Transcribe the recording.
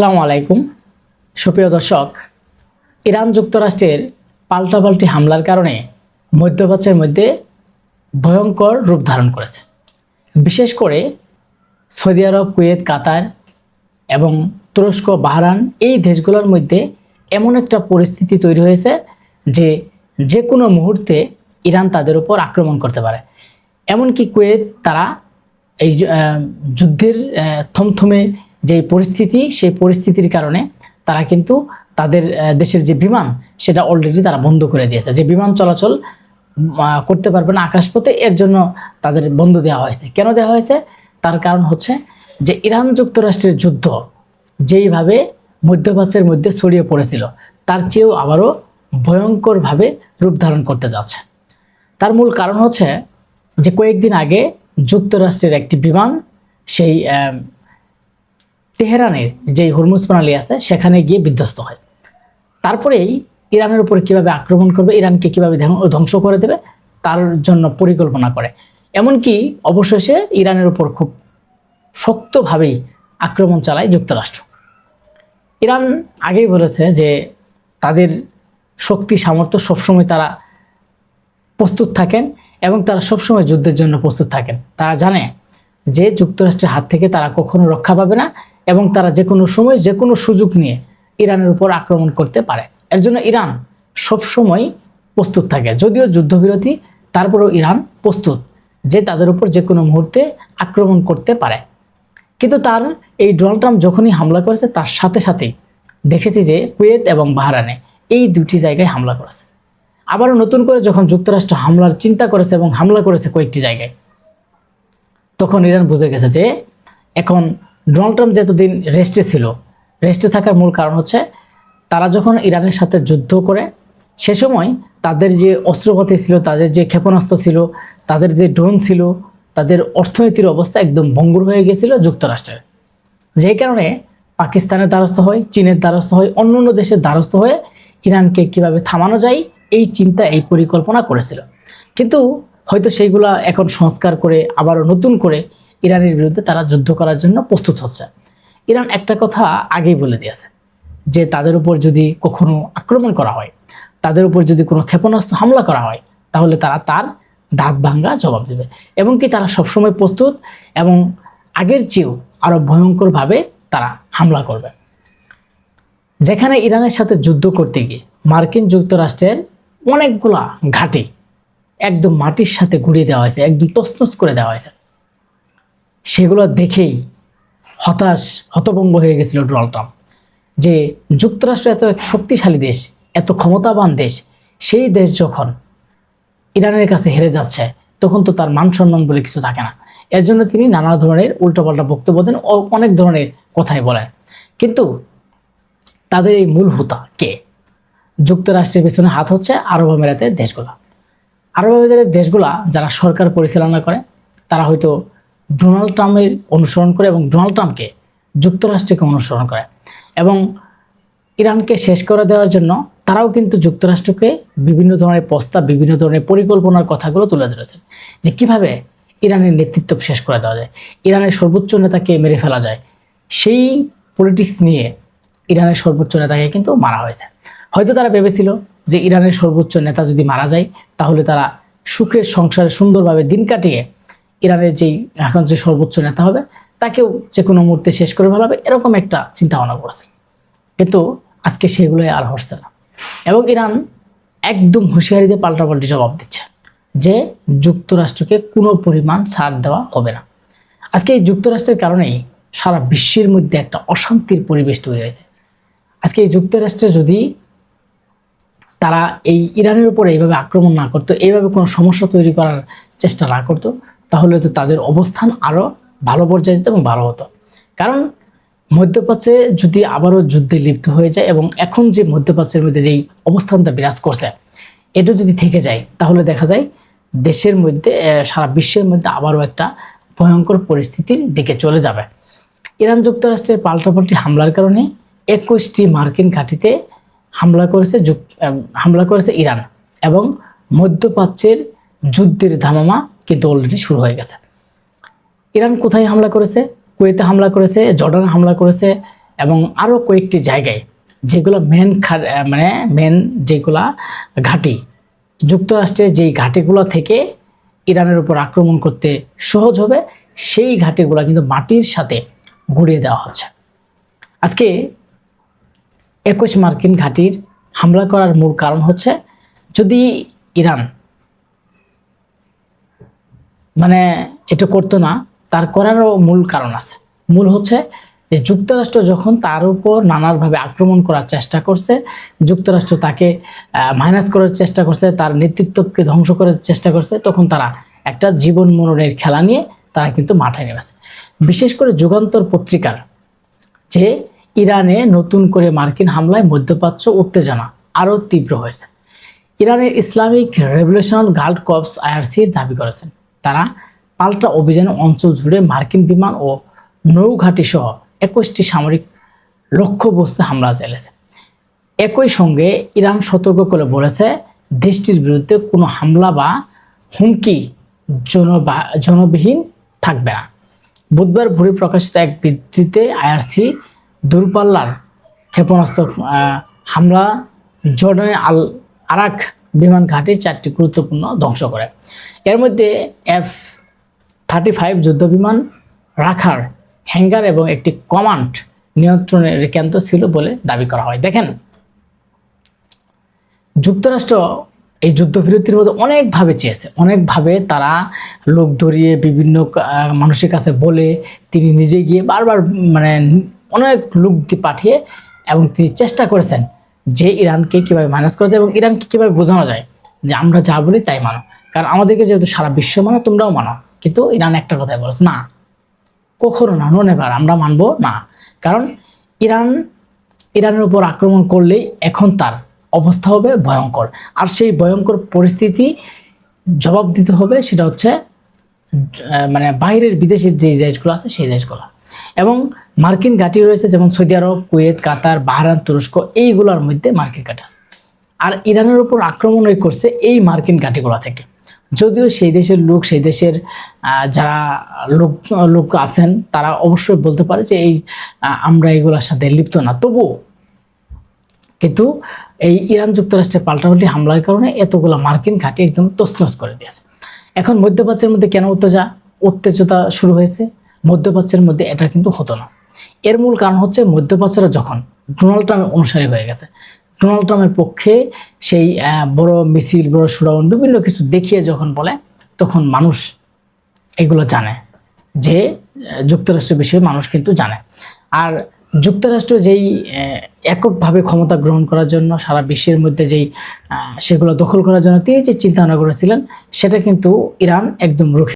আসসালামু আলাইকুম সুপ্রিয় দর্শক, ইরান যুক্তরাষ্ট্রের পাল্টাপাল্টি হামলার কারণে মধ্যপ্রাচ্যের মধ্যে ভয়ঙ্কর রূপ ধারণ করেছে। বিশেষ করে সৌদি আরব, কুয়েত, কাতার এবং তুরস্ক, বাহরাইন এই দেশগুলোর মধ্যে এমন একটা পরিস্থিতি তৈরি হয়েছে যে কোনো মুহূর্তে ইরান তাদের উপর আক্রমণ করতে পারে। এমনকি কুয়েত তারা এই যুদ্ধের থমথমে যে পরিস্থিতি, সেই পরিস্থিতির কারণে তারা কিন্তু তাদের দেশের যে বিমান সেটা অলরেডি তারা বন্ধ করে দিয়েছে, যে বিমান চলাচল করতে পারবে না আকাশপথে, এর জন্য তাদের বন্ধ দেওয়া হয়েছে। কেন দেওয়া হয়েছে? তার কারণ হচ্ছে যে ইরান যুক্তরাষ্ট্রের যুদ্ধ যেইভাবে মধ্যপ্রাচ্যের মধ্যে ছড়িয়ে পড়েছিল তার চেয়েও আবারও ভয়ঙ্করভাবে রূপ ধারণ করতে যাচ্ছে। তার মূল কারণ হচ্ছে যে কয়েকদিন আগে যুক্তরাষ্ট্রের একটি বিমান সেই তেহরানের যেই হরমুজ প্রণালী আছে সেখানে গিয়ে বিধ্বস্ত হয়। তারপরেই ইরানের উপরে কিভাবে আক্রমণ করবে, ইরানকে কিভাবে ধ্বংস করে দেবে তার জন্য পরিকল্পনা করে। এমনকি অবশেষে ইরানের উপর খুব শক্তভাবেই আক্রমণ চালায় যুক্তরাষ্ট্র। ইরান আগেই বলেছে যে তাদের শক্তি সামর্থ্য সবসময় তারা প্রস্তুত থাকেন এবং তারা সবসময় যুদ্ধের জন্য প্রস্তুত থাকেন। তারা জানে যে যুক্তরাষ্ট্রের হাত থেকে তারা কখনো রক্ষা পাবে না এবং তারা যে কোনো সময় যে কোনো সুযোগ নিয়ে ইরানের উপর আক্রমণ করতে পারে। এর জন্য ইরান সবসময় প্রস্তুত থাকে। যদিও যুদ্ধবিরতি, তারপরেও ইরান প্রস্তুত যে তাদের উপর যে কোনো মুহূর্তে আক্রমণ করতে পারে। কিন্তু তার এই ডোনাল্ড ট্রাম্প যখনই হামলা করেছে তার সাথে সাথেই দেখেছি যে কুয়েত এবং বাহরাইনে এই দুটি জায়গায় হামলা করেছে। আবারও নতুন করে যখন যুক্তরাষ্ট্র হামলার চিন্তা করেছে এবং হামলা করেছে কয়েকটি জায়গায়, তখন ইরান বুঝে গেছে যে এখন ডোনাল্ড ট্রাম্প যতদিন রেস্টে ছিল, রেস্টে থাকার মূল কারণ হচ্ছে তারা যখন ইরানের সাথে যুদ্ধ করে সে সময় তাদের যে অস্ত্রপাতি ছিল, তাদের যে ক্ষেপণাস্ত্র ছিল, তাদের যে ড্রোন ছিল, তাদের অর্থনীতির অবস্থা একদম ভঙ্গুর হয়ে গেছিল যুক্তরাষ্ট্রের। যেই কারণে পাকিস্তানের দ্বারস্থ হয়, চীনের দ্বারস্থ হয়, অন্যান্য দেশের দ্বারস্থ হয়ে ইরানকে কিভাবে থামানো যায় এই চিন্তা, এই পরিকল্পনা করেছিল। কিন্তু হয়তো সেইগুলা এখন সংস্কার করে আবারও নতুন করে ইরানের বিরুদ্ধে তারা যুদ্ধ করার জন্য প্রস্তুত হচ্ছে। ইরান একটা কথা আগেই বলে দিয়েছে যে তাদের উপর যদি কখনো আক্রমণ করা হয়, তাদের উপর যদি কোনো ক্ষেপণাস্ত্র হামলা করা হয়, তাহলে তারা তার দাঁত ভাঙ্গা জবাব দেবে এবং কি তারা সবসময় প্রস্তুত এবং আগের চেয়েও আরও ভয়ঙ্করভাবে তারা হামলা করবে। যেখানে ইরানের সাথে যুদ্ধ করতে গিয়ে মার্কিন যুক্তরাষ্ট্রের অনেকগুলা ঘাঁটি একদম মাটির সাথে গুঁড়িয়ে দেওয়া হয়েছে, একদম তছনছ করে দেওয়া হয়েছে, সেগুলো দেখেই হতভম্ব হয়ে গেছিল ডোনাল্ড ট্রাম্প যে যুক্তরাষ্ট্র এত এক শক্তিশালী দেশ, এত ক্ষমতাবান দেশ, সেই দেশ যখন ইরানের কাছে হেরে যাচ্ছে তখন তো তার মান সম্মান বলে কিছু থাকে না। এর জন্য তিনি নানা ধরনের উল্টোপাল্টা বক্তব্য দেন ও অনেক ধরনের কথাই বলেন। কিন্তু তাদের এই মূল হোতা কে? যুক্তরাষ্ট্রের পেছনে হাত হচ্ছে আরব আমিরাতের দেশগুলো। আরব আমিরাতের দেশগুলা যারা সরকার পরিচালনা করে তারা হয়তো ডোনাল্ড ট্রাম্পের অনুসরণ করে এবং ডোনাল্ড ট্রাম্পকে যুক্তরাষ্ট্রকে অনুসরণ করে এবং ইরানকে শেষ করে দেওয়ার জন্য তারাও কিন্তু যুক্তরাষ্ট্রকে বিভিন্ন ধরনের প্রস্তাব, বিভিন্ন ধরনের পরিকল্পনার কথাগুলো তুলে ধরেছে যে কিভাবে ইরানের নেতৃত্ব শেষ করে দেওয়া যায়, ইরানের সর্বোচ্চ নেতাকে মেরে ফেলা যায়। সেই পলিটিক্স নিয়ে ইরানের সর্বোচ্চ নেতাকে কিন্তু মারা হয়েছে। হয়তো তারা ভেবেছিল যে ইরানের সর্বোচ্চ নেতা যদি মারা যায় তাহলে তারা সুখের সংসারে সুন্দরভাবে দিন কাটিয়ে ইরানের যেই এখন যে সর্বোচ্চ নেতা হবে তাকেও যে কোনো মুহূর্তে শেষ করে ফেলাবে, এরকম একটা চিন্তা ভাবনা করেছে। কিন্তু আজকে সেগুলোই আর হচ্ছে না এবং ইরান একদম হুঁশিয়ারি দিয়ে পাল্টাপাল্টি জবাব দিচ্ছে যে যুক্তরাষ্ট্রকে কোনো পরিমাণ ছাড় দেওয়া হবে না। আজকে এই যুক্তরাষ্ট্রের কারণেই সারা বিশ্বের মধ্যে একটা অশান্তির পরিবেশ তৈরি হয়েছে। আজকে এই যুক্তরাষ্ট্রে যদি তারা এই ইরানের উপর এইভাবে আক্রমণ না করতো, এইভাবে কোনো সমস্যা তৈরি করার চেষ্টা না করতো, তাহলে তো তাদের অবস্থান আরও ভালো পর্যায়ে যেত এবং ভালো হতো। কারণ মধ্যপ্রাচ্যে যদি আবারও যুদ্ধে লিপ্ত হয়ে যায় এবং এখন যে মধ্যপ্রাচ্যের মধ্যে যেই অবস্থানটা বিরাজ করছে এটা যদি থেকে যায় তাহলে দেখা যায় দেশের মধ্যে, সারা বিশ্বের মধ্যে আবারও একটা ভয়ঙ্কর পরিস্থিতির দিকে চলে যাবে। ইরান যুক্তরাষ্ট্রের পাল্টাপাল্টি হামলার কারণে 21টি মার্কিন ঘাঁটিতে হামলা করেছে ইরান এবং মধ্যপ্রাচ্যের যুদ্ধের ধামামা কিন্তু অলরেডি শুরু হয়ে গেছে। ইরান কোথায় হামলা করেছে? কুয়েতে হামলা করেছে, জর্ডানে হামলা করেছে এবং আরও কয়েকটি জায়গায় যেগুলো মেন যেগুলা ঘাঁটি, যুক্তরাষ্ট্রের যেই ঘাঁটিগুলো থেকে ইরানের উপর আক্রমণ করতে সহজ হবে সেই ঘাঁটিগুলো কিন্তু মাটির সাথে গুঁড়িয়ে দেওয়া হচ্ছে। আজকে 21 মার্কিন ঘাঁটির হামলা করার মূল কারণ হচ্ছে, যদি ইরান এটা করতো না, তার করারও মূল কারণ আছে। মূল হচ্ছে যে যুক্তরাষ্ট্র যখন তার উপর নানাভাবে আক্রমণ করার চেষ্টা করছে, যুক্তরাষ্ট্র তাকে মাইনাস করার চেষ্টা করছে, তার নেতৃত্বকে ধ্বংস করার চেষ্টা করছে, তখন তারা একটা জীবন মরণের খেলা নিয়ে তারা কিন্তু মাঠে নেমেছে। বিশেষ করে যুগান্তর পত্রিকার যে ইরানে নতুন করে মার্কিন হামলায় মধ্যপ্রাচ্য উত্তেজনা আরও তীব্র হয়েছে। ইরানের Islamic Revolutionary Guard Corps IRC দাবি করেছেন তারা পাল্টা অভিযানে অঞ্চল জুড়ে মার্কিন বিমান ও নৌঘাঁটি সহ 21টি সামরিক লক্ষ্যবস্তু হামলা চালিয়েছে। একই সঙ্গে ইরান সতর্ক করে বলেছে দেশটির বিরুদ্ধে কোনো হামলা বা হুমকি জনবিহীন থাকবে না। বুধবার ভোরে প্রকাশিত এক বিবৃতিতে আইআরসি দূরপাল্লার ক্ষেপণাস্ত্র হামলা জর্ডানের আল আরাক বিমান ঘাঁটির 4টি গুরুত্বপূর্ণ ধ্বংস করে। এর মধ্যে F-35 যুদ্ধবিমান রাখার হ্যাঙ্গার এবং একটি কমান্ড নিয়ন্ত্রণের কেন্দ্র ছিল বলে দাবি করা হয়। দেখেন, যুক্তরাষ্ট্র এই যুদ্ধবিরতির মধ্যে অনেকভাবে চেয়েছে, অনেকভাবে তারা লোক ধরিয়ে বিভিন্ন মানুষের কাছে বলে, তিনি নিজে গিয়ে বারবার অনেক লোক পাঠিয়ে এবং তিনি চেষ্টা করেছেন যে ইরানকে কীভাবে মাইনাস করা যায় এবং ইরানকে কীভাবে বোঝানো যায় যে আমরা যা বলি তাই মানো, কারণ আমাদেরকে যেহেতু সারা বিশ্ব মানো, তোমরাও মানো। কিন্তু ইরান একটা কথাই বলেছে, না, কখনো না, নেভার, আমরা মানবো না। কারণ ইরানের উপর আক্রমণ করলেই এখন তার অবস্থা হবে ভয়ঙ্কর, আর সেই ভয়ঙ্কর পরিস্থিতি জবাব দিতে হবে সেটা হচ্ছে বাইরের বিদেশের যে দেশগুলো আছে সেই দেশগুলো, এবং মার্কিন ঘাঁটি রয়েছে যেমন সৌদি আরব, কুয়েত, কাতার, বাহরাইন, তুরস্ক, এইগুলোর মধ্যে মার্কিন ঘাঁটি আছে। আর ইরানের উপর আক্রমণ করছে এই মার্কিন ঘাঁটিগুলো থেকে। যদিও সেই দেশের লোক, সেই দেশের যারা লোক আছেন তারা অবশ্যই বলতে পারে যে আমরা এইগুলোর সাথে লিপ্ত না, তবুও কিন্তু এই ইরান যুক্তরাষ্ট্রের পাল্টাপাল্টি হামলার কারণে এতগুলো মার্কিন ঘাঁটি একদম তছনছ করে দিয়েছে। এখন মধ্যপ্রাচ্যের মধ্যে কেন উত্তেজনা শুরু হয়েছে? মধ্যপ্রাচ্যের মধ্যে এটা কিন্তু হতো না। এর মূল কারণ হচ্ছে মধ্যপ্রাচ্যরা যখন ডোনাল্ড ট্রাম্পের অনুসারী হয়ে গেছে, ডোনাল্ড ট্রাম্পের পক্ষে সেই বড় মিছিল, বড় শোডাউন, বিভিন্ন কিছু দেখিয়ে যখন বলে, তখন মানুষ এগুলো জানে যে যুক্তরাষ্ট্রের বিষয়ে মানুষ কিন্তু জানে। আর যুক্তরাষ্ট্র যেই এককভাবে ক্ষমতা গ্রহণ করার জন্য সারা বিশ্বের মধ্যে সেগুলো দখল করার জন্য তিনি যে চিন্তা ভাবনা করেছিলেন, সেটা কিন্তু ইরান একদম রুখে